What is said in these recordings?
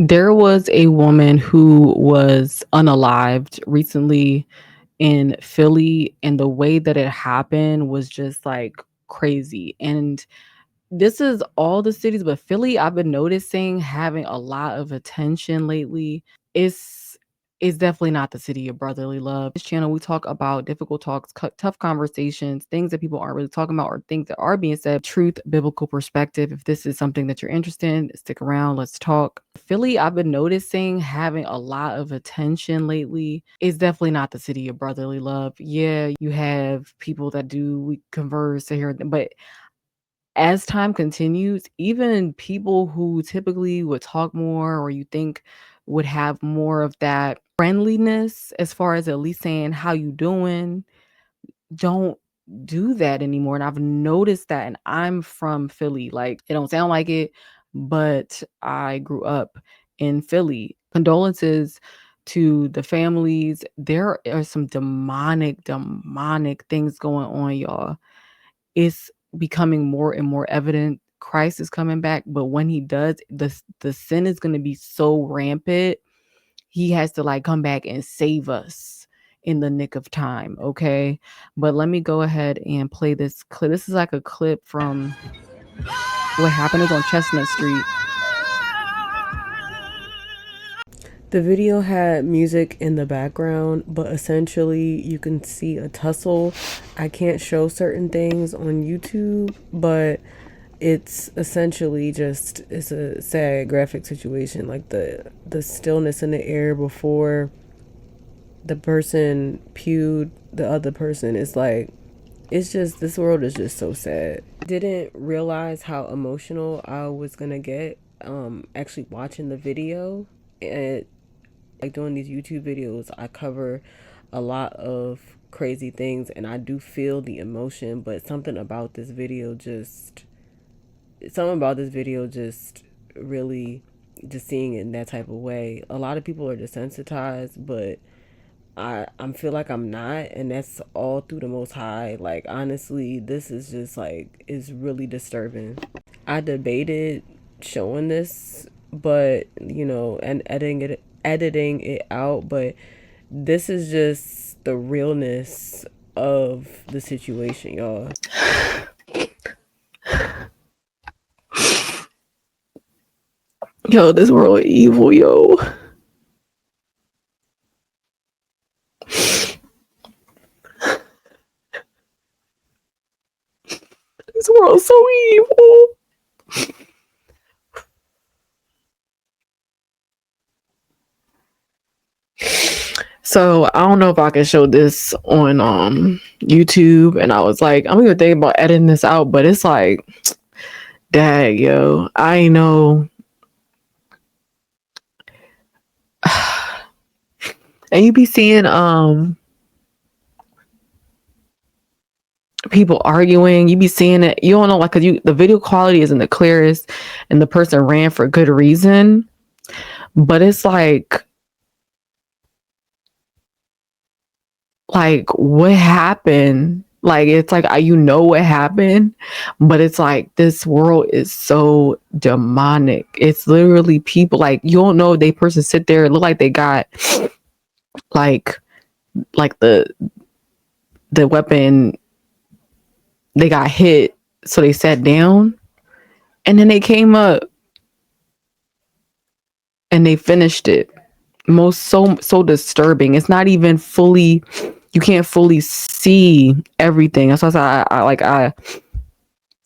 There was a woman who was unalived recently in Philly, and the way that it happened was just like crazy. And this is all the cities, but Philly, I've been noticing having a lot of attention lately. It's it's definitely not the city of brotherly love. This channel, we talk about difficult talks, tough conversations, things that people aren't really talking about, or things that are being said. Truth, biblical perspective. If this is something that you're interested in, stick around. Let's talk. Philly, I've been noticing having a lot of attention lately. It's definitely not the city of brotherly love. Yeah, you have people that do we converse here, but as time continues, even people who typically would talk more or you think would have more of that friendliness as far as at least saying how you doing, don't do that anymore. And I've noticed that, and I'm from Philly. Like, it don't sound like it, but I grew up in Philly. Condolences to the families. There are some demonic things going on, y'all. It's becoming more and more evident. Christ is coming back, but when he does, the sin is going to be so rampant. He has to like come back and save us in the nick of time, okay? But let me go ahead and play this clip. This is like a clip from what happened is on Chestnut Street. The video had music in the background, but essentially you can see a tussle. I can't show certain things on YouTube, but it's essentially just it's a sad graphic situation, like the stillness in the air before the person pewed the other person is like, it's just, this world is just so sad. Didn't realize how emotional I was gonna get actually watching the video. And like doing these YouTube videos, I cover a lot of crazy things and I do feel the emotion, but something about this video just really, just seeing it in that type of way. A lot of people are desensitized, but I feel like I'm not, and that's all through the Most High. Like, honestly, this is just like, is really disturbing. I debated showing this, but and editing it out, but this is just the realness of the situation, y'all. Yo, this world evil, yo. This world's so evil. So I don't know if I can show this on YouTube, and I was like, I'm even thinking about editing this out, but it's like, dang, yo, I know. And you be seeing people arguing, you be seeing it, you don't know, like, cause the video quality isn't the clearest, and the person ran for good reason, but it's like what happened? Like, it's like you know what happened, but it's like this world is so demonic. It's literally people, like, you don't know, they person sit there, it look like they got like like the weapon, they got hit, so they sat down, and then they came up and they finished it. Most so disturbing. It's not even fully, you can't fully see everything. That's why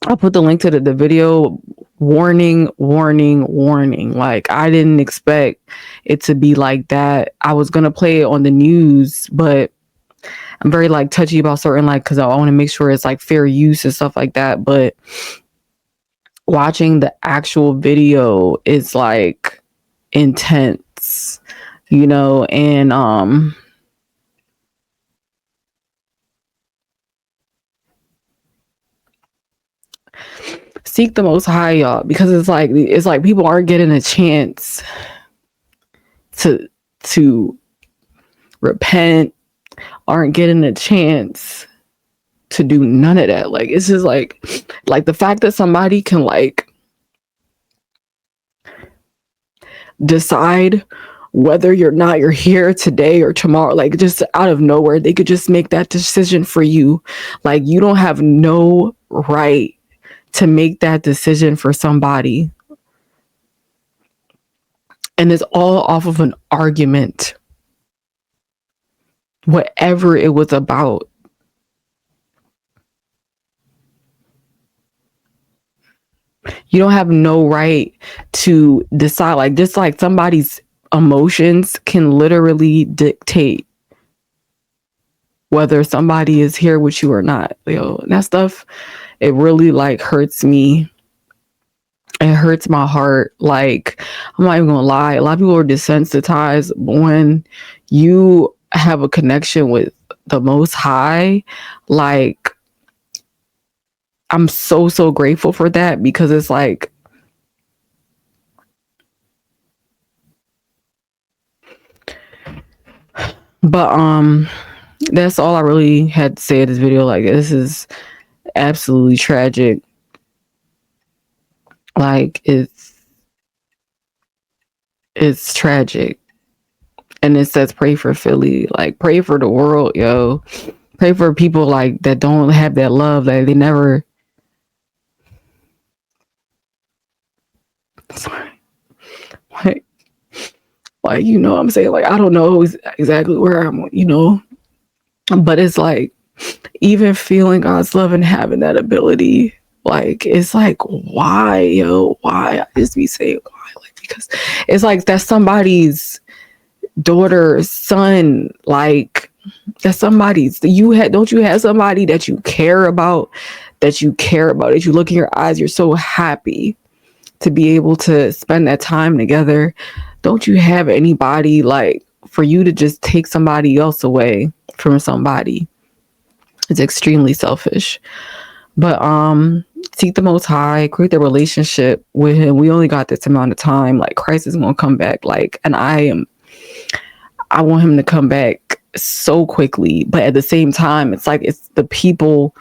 I'll put the link to the video. Warning, warning, warning. Like, I didn't expect it to be like that. I was gonna play it on the news, but I'm very like touchy about certain, like, because I want to make sure it's like fair use and stuff like that. But watching the actual video is like intense, and seek the Most High, y'all, because it's like people aren't getting a chance to to repent, aren't getting a chance to do none of that. Like, it's just like the fact that somebody can decide whether you're here today or tomorrow, like just out of nowhere. They could just make that decision for you. Like you don't have no right to make that decision for somebody. And it's all off of an argument, whatever it was about. You don't have no right to decide, like just like somebody's emotions can literally dictate whether somebody is here with you or not. And that stuff, it really like hurts me. It hurts my heart. Like, I'm not even gonna lie. A lot of people are desensitized when you have a connection with the Most High. Like, I'm so grateful for that, because it's like, but that's all I really had to say in this video. Like, this is absolutely tragic. Like, it's tragic. And it says pray for Philly. Like, pray for the world, yo. Pray for people like that don't have that love, that they never. Sorry. Like, you know what I'm saying? Like, I don't know exactly where I'm, but it's like, even feeling God's love and having that ability, like, it's like, why, yo? Why? I just be saying why, like, because it's like that's somebody's daughter, son, like, that's somebody's. Don't you have somebody that you care about, that you look in your eyes, you're so happy to be able to spend that time together. Don't you have anybody, like, for you to just take somebody else away from somebody? It's extremely selfish. But seek the Most High, create the relationship with Him. We only got this amount of time. Like, Christ is gonna come back. Like, and I want Him to come back so quickly. But at the same time, it's like it's the people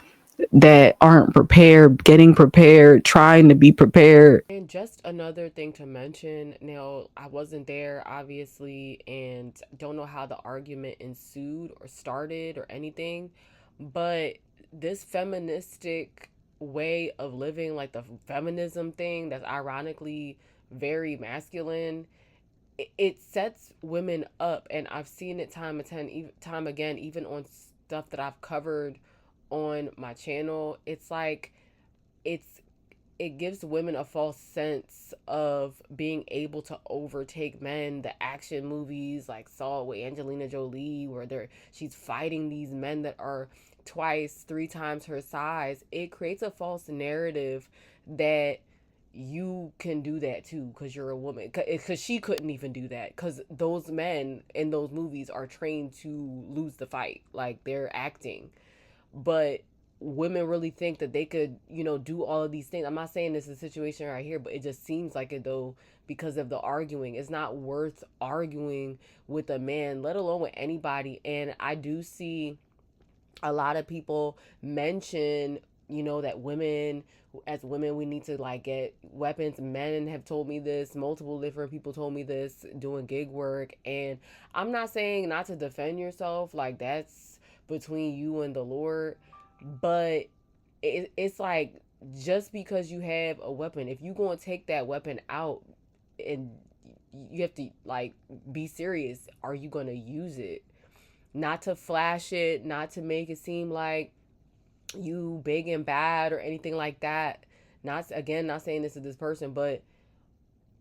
that aren't prepared, getting prepared, trying to be prepared. And just another thing to mention, now I wasn't there obviously and don't know how the argument ensued or started or anything, but this feministic way of living, like the feminism thing that's ironically very masculine, it sets women up. And I've seen it time again, even on stuff that I've covered on my channel. It's like it's it gives women a false sense of being able to overtake men. The action movies like Saw with Angelina Jolie, where she's fighting these men that are twice, three times her size. It creates a false narrative that you can do that too because you're a woman, because she couldn't even do that because those men in those movies are trained to lose the fight, like they're acting. But women really think that they could, do all of these things. I'm not saying this is a situation right here, but it just seems like it though, because of the arguing. It's not worth arguing with a man, let alone with anybody. And I do see a lot of people mention, that as women, we need to like get weapons. Men have told me this, multiple different people told me this doing gig work. And I'm not saying not to defend yourself, like that's between you and the Lord, but it's like, just because you have a weapon, if you going to take that weapon out, and you have to like be serious, are you going to use it? Not to flash it, not to make it seem like you big and bad or anything like that. Not saying this to this person, but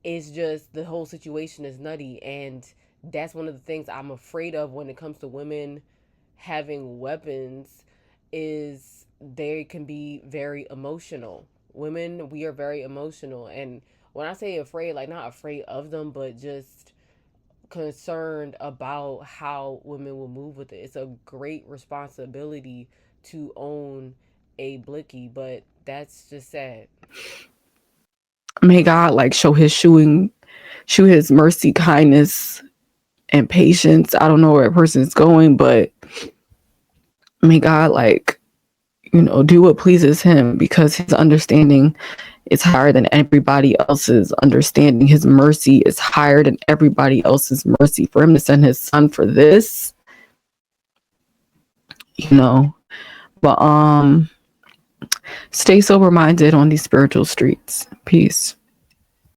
it's just the whole situation is nutty. And that's one of the things I'm afraid of when it comes to women having weapons, is they can be very emotional. Women, we are very emotional. And when I say afraid, like not afraid of them, but just concerned about how women will move with it. It's a great responsibility to own a blicky, but that's just sad. May God like show his mercy, kindness, and patience. I don't know where a person's going, but may God like, do what pleases Him, because His understanding is higher than everybody else's understanding. His mercy is higher than everybody else's mercy. For him to send his son for this, you know. But stay sober minded on these spiritual streets. Peace.